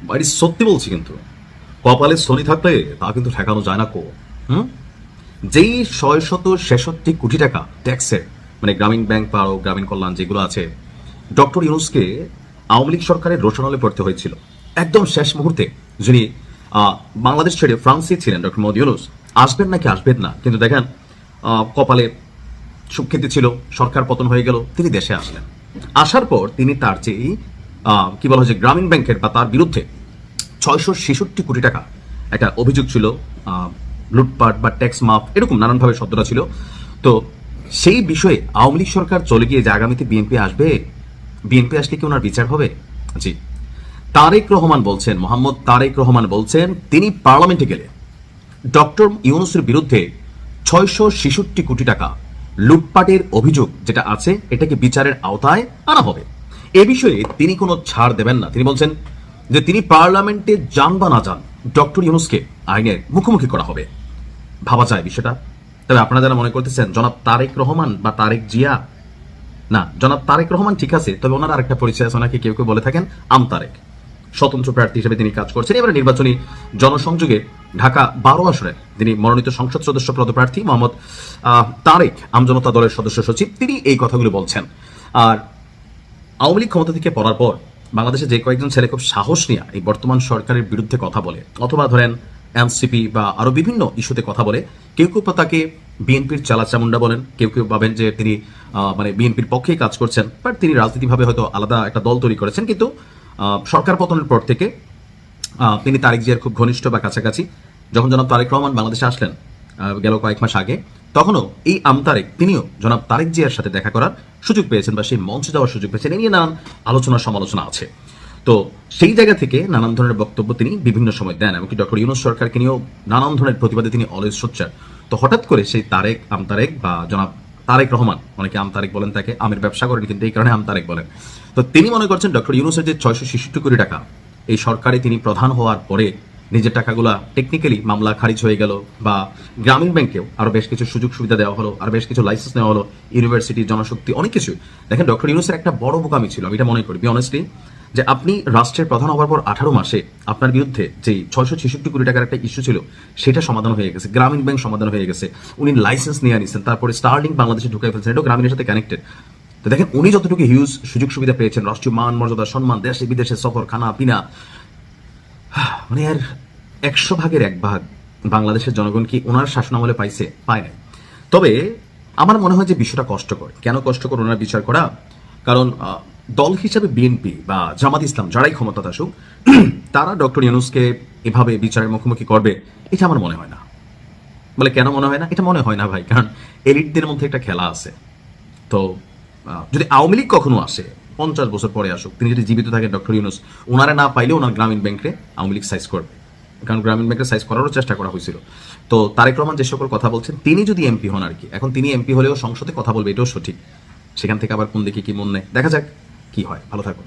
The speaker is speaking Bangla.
বাড়ি সত্যি বলছি, কিন্তু কপালে শনি থাকলে তা কিন্তু ঠেকানো যায় না কো। হুম যেই 666 কোটি টাকা ট্যাক্সের, মানে গ্রামীণ ব্যাংক বা গ্রামীণ কল্যাণ যেগুলো আছে, ডক্টর ইউনূসকে আওয়ামী লীগ সরকারের রোশনালে পড়তে হয়েছিল একদম শেষ মুহূর্তে। যিনি বাংলাদেশ ছেড়ে ফ্রান্সে ছিলেন, ডক্টর মোহাম্মদ ইউনূস আসবেন নাকি আসবেন না, কিন্তু দেখেন কপালে সুখ্যাতি ছিল, সরকার পতন হয়ে গেল, তিনি দেশে আসলেন। আসার পর তিনি তার যেই কি বলা হয় যে গ্রামীণ ব্যাংকের বা তার বিরুদ্ধে 666 কোটি টাকা একটা অভিযোগ ছিল, লুটপাট বা ট্যাক্স মাফ এরকম নানানভাবে শব্দটা ছিল। তো সেই বিষয়ে আওয়ামী লীগ সরকার চলে গিয়ে যে আগামীতে বিএনপি আসবে, বিএনপি আসলে কি ওনার বিচার হবে? জি, তারেক রহমান বলছেন, মোহাম্মদ তারেক রহমান বলছেন তিনি পার্লামেন্টে গেলে ডক্টর ইউনূসের বিরুদ্ধে 666 কোটি টাকা লুটপাটের অভিযোগ যেটা আছে এটাকে বিচারের আওতায় আনা হবে। এ বিষয়ে তিনি কোনো ছাড় দেবেন না। তিনি বলছেন যে তিনি পার্লামেন্টে যান বা না যান, ডক্টর ইউনূসকে আইনের মুখোমুখি করা হবে। ভাবা যায় বিষয়টা? তবে আপনারা যারা মনে করতেছেন জনাব তারেক রহমান বা তারেক জিয়া, না, জনাব তারেক রহমান ঠিক আছে, তবে ওনার আরেকটা পরিচয় আছে, ওনাকে কেউ কেউ বলে থাকেন আম তারেক। স্বতন্ত্র প্রার্থী হিসেবে তিনি কাজ করছেন। এবারে নির্বাচনী জনসংযোগে ঢাকা 12 আসনে তিনি মনোনীত সংসদ সদস্য পদপ্রার্থী মোহাম্মদ তারেক আমজনতা দলের সদস্য সচিব, তিনি এই কথাগুলো বলছেন। আর আওয়ামী লীগ ক্ষমতা থেকে পড়ার পর বাংলাদেশে যে কয়েকজন ছেলে খুব সাহস নিয়ে এই বর্তমান সরকারের বিরুদ্ধে কথা বলে, অথবা ধরেন এনসিপি বা আরো বিভিন্ন ইস্যুতে কথা বলে, কেউ কেউ তাকে বিএনপির চালাচামুন্ডা বলেন, কেউ কেউ ভাবেন যে তিনি মানে বিএনপির পক্ষেই কাজ করছেন, বাট তিনি রাজনীতিভাবে হয়তো আলাদা একটা দল তৈরি করেছেন। কিন্তু সরকার পতনের পর থেকে তিনি তারেক জিয়ার খুব ঘনিষ্ঠ বা কাছাকাছি। যখন জনাব তারেক রহমান বাংলাদেশে আসলেন গেল কয়েক মাস আগে, তখনও এই তারেক তিনিও জনাব তারেক জিয়ার সাথে দেখা করার সুযোগ পেয়েছেন বা সেই মঞ্চে যাওয়ার সুযোগ পেয়েছেন। এ নিয়ে নানান আলোচনা সমালোচনা আছে। তো সেই জায়গা থেকে নানান ধরনের বক্তব্য তিনি বিভিন্ন সময় দেন, এমনকি ডক্টর ইউনূস সরকারকে নিয়েও নানান ধরনের প্রতিবাদে তিনি অলওয়েজ সোচ্চার। তো হঠাৎ করে সেই তারেক তারেক বা জনাব তারেক রহমান, অনেকে তারেক বলেন, তাকে আমের ব্যবসা করেন কিন্তু এই কারণে তারেক বলেন, তো তিনি মনে করছেন ডক্টর ইউনূসের যে 666 কোটি টাকা এই সরকারে তিনি প্রধান হওয়ার পরে নিজের টাকাগুলা টেকনিক্যালি মামলা খারিজ হয়ে গেল, বা গ্রামীণ ব্যাংকেও আরো বেশ কিছু সুযোগ সুবিধা দেওয়া হলো, আর বেশ কিছু লাইসেন্স নেওয়া হলো, ইউনিভার্সিটি, জনশক্তি, অনেক কিছু। দেখেন ডক্টর ইউনূসের একটা বড় বোকামি ছিল, আমি এটা মনে করি বি অনেস্টলি, যে আপনি রাষ্ট্রের প্রধান হওয়ার পর 18 মাসে আপনার বিরুদ্ধে যে 666 কোটি টাকার একটা ইস্যু ছিল সেটা সমাধান হয়ে গেছে, গ্রামীণ ব্যাংক সমাধান হয়ে গেছে, উনি লাইসেন্স নিয়ে নিয়েছেন, তারপরে স্টার্লিং বাংলাদেশে ঢুকে ফেলছেন, এটা গ্রামীণের সাথে কানেক্টেড। তো দেখেন উনি যতটুকু হিউজ সুযোগ সুবিধা পেয়েছেন, রাষ্ট্রীয় মান মর্যাদা সম্মান, দেশে বিদেশে সফর, খানা পিনা, মানে আর 100 ভাগের 1 ভাগ বাংলাদেশের জনগণ কি ওনার শাসনামলে পাইছে? পায় নাই। তবে আমার মনে হয় যে বিষয়টা কষ্টকর। কেন কষ্টকর ওনার বিচার করা? কারণ দল হিসাবে বিএনপি বা জামাত ইসলাম যারাই ক্ষমতা আসুক, তারা ডক্টর ইউনূসকে এভাবে বিচারের মুখোমুখি করবে এটা আমার মনে হয় না। বলে কেন মনে হয় না? এটা মনে হয় না ভাই, কারণ এলিটদের মধ্যে একটা খেলা আছে। তো যদি আওয়ামী লীগ কখনো আসে, 50 বছর পরে আসুক, তিনি যদি জীবিত থাকেন ডক্টর ইউনূস, ওনারা না পাইলে ওনার গ্রামীণ ব্যাংকে আওয়ামী লীগ সাইজ করবে, কারণ গ্রামীণ ব্যাংকের সাইজ করারও চেষ্টা করা হয়েছিল। তো তারেক রহমান যে সকল কথা বলছেন, তিনি যদি এমপি হন আর কি, এখন তিনি এমপি হলেও সংসদে কথা বলবে, এটাও সঠিক। সেখান থেকে আবার কোন দিকে কি মন নেয় দেখা যাক কি হয়। ভালো থাকুন।